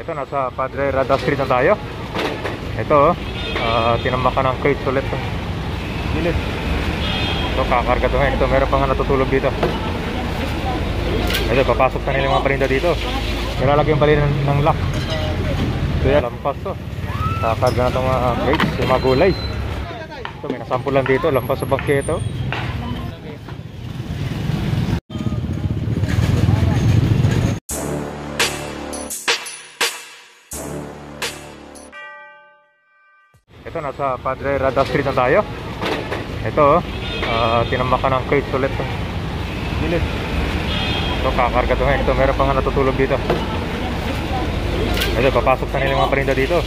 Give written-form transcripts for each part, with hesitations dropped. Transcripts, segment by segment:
Ito, nasa Padre Rada Street na tayo. Ito, tinambakan ng crates ulit. Gilid. Ito, kakarga ito ngayon. Ito, meron pa nga natutulog dito. Ito, papasok na nila mga parinda dito. Nilalagyan pa rin ng lock. Ito yan, lampas to. Kakarga na itong mga crates, yung mga gulay. Ito, may nasampulan dito, lampas sa bangkito. Ito, nasa Padre Rada Street na tayo. Ito, tinambakan ng crates ulit. Gilid. Ito, kakarga ito ngayon. Ito, meron pa nga natutulog dito. Ito, papasok na nila mga parinda dito.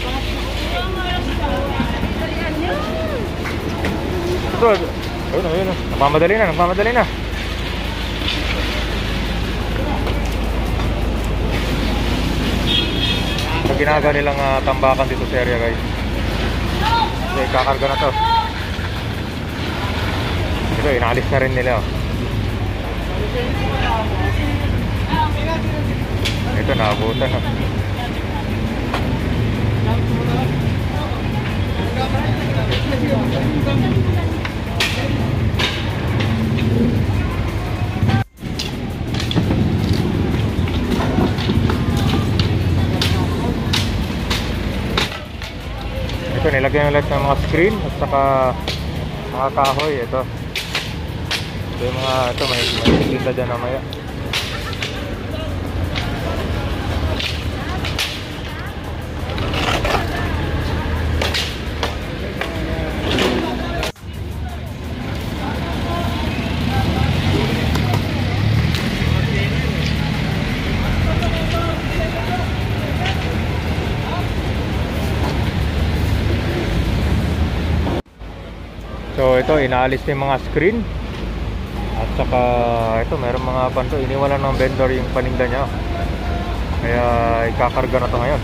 Ito, ayun. Nagmamadali na. Ito, ginagawa nilang tambakan dito sa area, guys. Okay, kakarga na to. Ito, inaalis na rin nila. Ito, naabutan na. Ito, nilagyan ulit ng mga screen at saka mga kahoy. Ito yung mga, ito may tinda dyan namaya. So ito, inaalis na yung mga screen. At saka ito, meron mga panto, iniwalan ng vendor yung paninda niya. Kaya ikakarga na ito ngayon.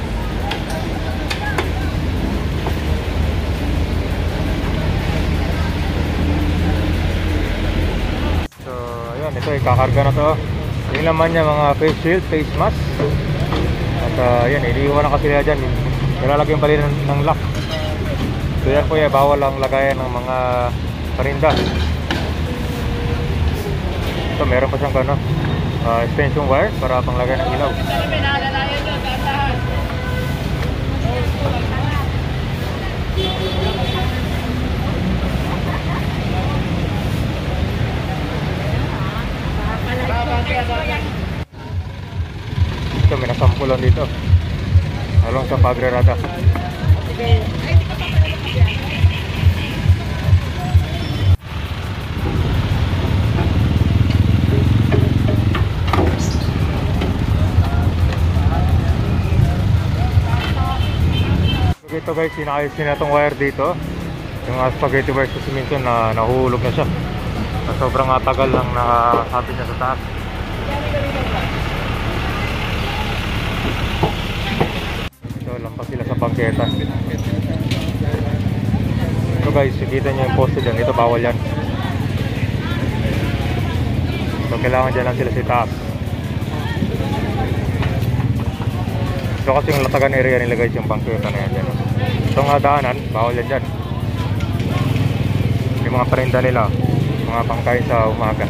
So ayan, ito ikakarga na ito. Yung laman niya, mga face shield, face mask. At ayan, iniiwanan kasi nila dyan. Nilalagyan pa rin ng lock. So yan po, bawal ang lagayan ng mga parinda. Ito, meron pa siyang extension wire para pang lagay ng ilaw. Ito, may nasampulan dito along sa Padre Rada. Ito guys, sinayos na itong wire dito. Yung spaghetti wire sa simento na nahulog na siya. Sobrang tagal lang nakasabit niya sa taas. Ito, lampas sila sa bangketa. Ito guys, nakita nyo yung poste dyan. Ito, bawal yan. So kailangan dyan lang sila sa taas. Ito kasi yung latagan area nila guys, yung bangketa na yan. Itong daanan, bawal yan dyan. Yung mga parinda nila, mga pangkain sa umaga.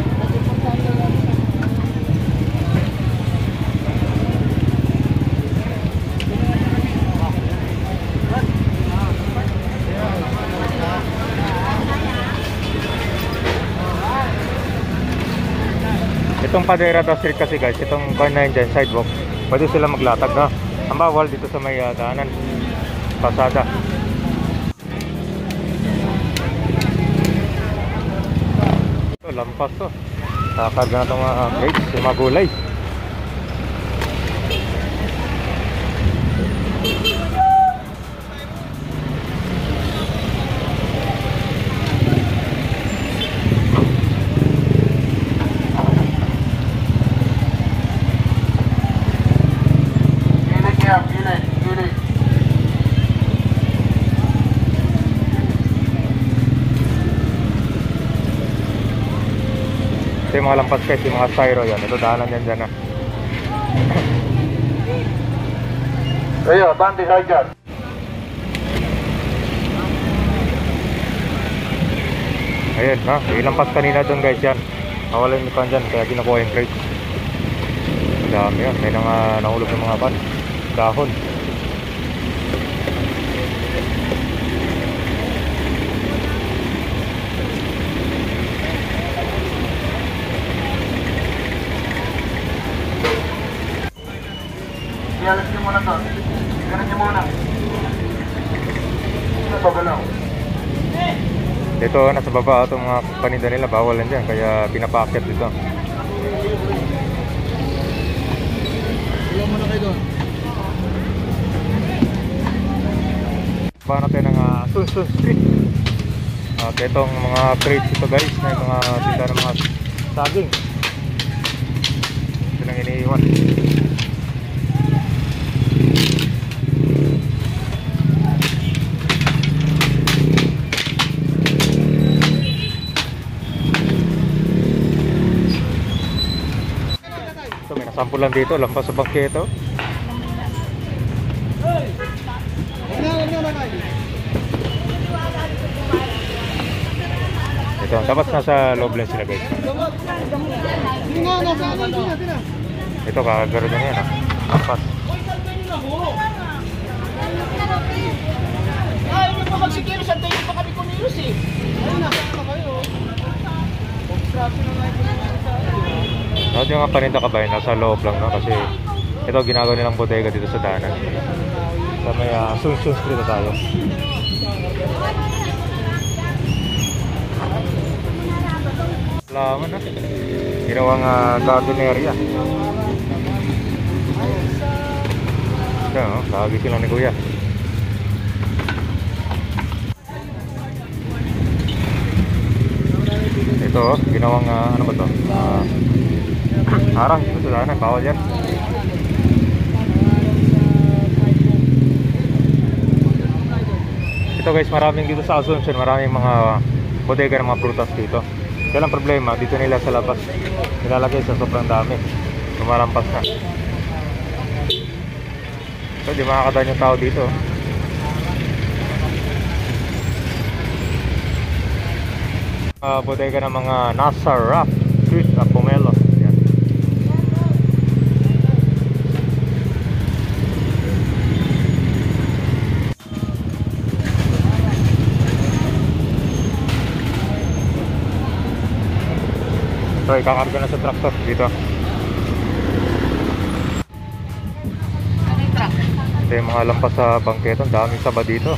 Itong Padre Rada Street kasi guys, itong bar na yun dyan, sidewalk, pwede sila maglatag na. Ang bawal dito sa may daanan, pasada. Ito, lampas to. Kakarga na itong crates, yung mga gulay. Ito yung mga lampas guys, yung mga styro yan. Ito, daanan yan dyan na. Ayo, bandi saja. Ayun, ha? Ilampas kanina doon guys yan. Nawalan yung pan dyan, kaya kinukuha yung crate. Dami yun, may nahulog ng mga pan. Dahon. Ialas niyo muna to. Ganun niyo muna. Napagalaw. Dito, nasa baba itong mga paninda nila, bawal lang dyan, kaya pinapaakyat dito. Ilan muna kayo doon? Baka natin ang Sunsun Street. At itong mga crates ito guys, na yung mga tinda ng mga saging. Ito nang iniiwan. May nasampulan dito, lampas sa bangketo. Ito, dapat nasa loob lang sila guys. Ito, kakagaro na yan, lampas. Ay, hindi pa magsikiro, santay nyo pa kami kumilos eh. Ayun, nasa ka kayo. Obstruction na lang At yung mga paninda kabayan, nasa loob lang, no? Kasi ito ginagawa nilang bodega dito sa daanan. Sa may Sunsun Street na tayo. Laman na. Ginawang garden area. Ito, no? Kagising lang ni Kuya. Ito, ginawang ano ba to? Harang dito sa daanan, bawal yan. Ito guys, maraming dito sa Asuncion, maraming mga bodega ng mga prutas dito. Kaya lang problema, dito nila sa labas nilalagay sa sobrang dami, lumalampas na. So di makakadaan yung tao dito. Bodega ng mga Nasarap Street at Pomelo. Yan. So ikakarga na sa tractor dito. Ito yung mga lampas sa bangketo, daming saba dito.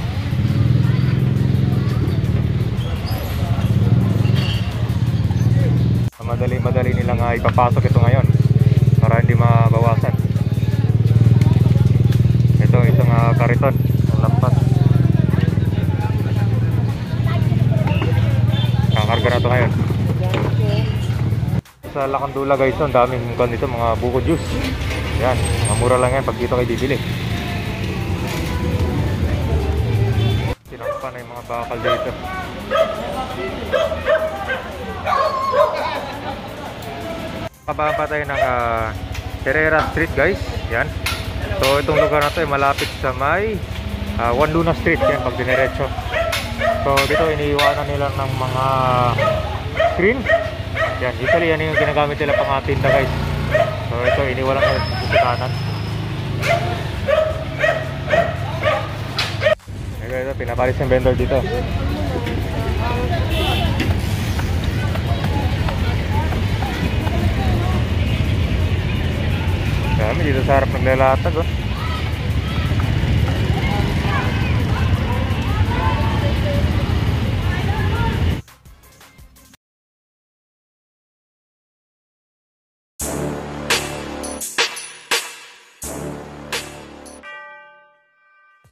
Madali nilang ipapasok ito ngayon para hindi mabawasan. Itong kariton ng lampas. Kakarga na ito ngayon. Sa Lakandula guys, ang daming mukhang dito, mga buko juice. Yan, mga mura lang yan pag dito kayo bibili. Sinampan na yung mga bakal dito. Kababa tayo ng Herrera Street guys. Yan. So itong lugar na to ay malapit sa may Juan Luna Street. Yan, pag diniretso. So dito iniiwanan nila ng mga screen. Yan, usually yan yung ginagamit nila pang tinda guys. So ito iniwanan nila sa kanan. Ito pinapalis yung vendor dito. Dami dito sa harap naglalatag oh.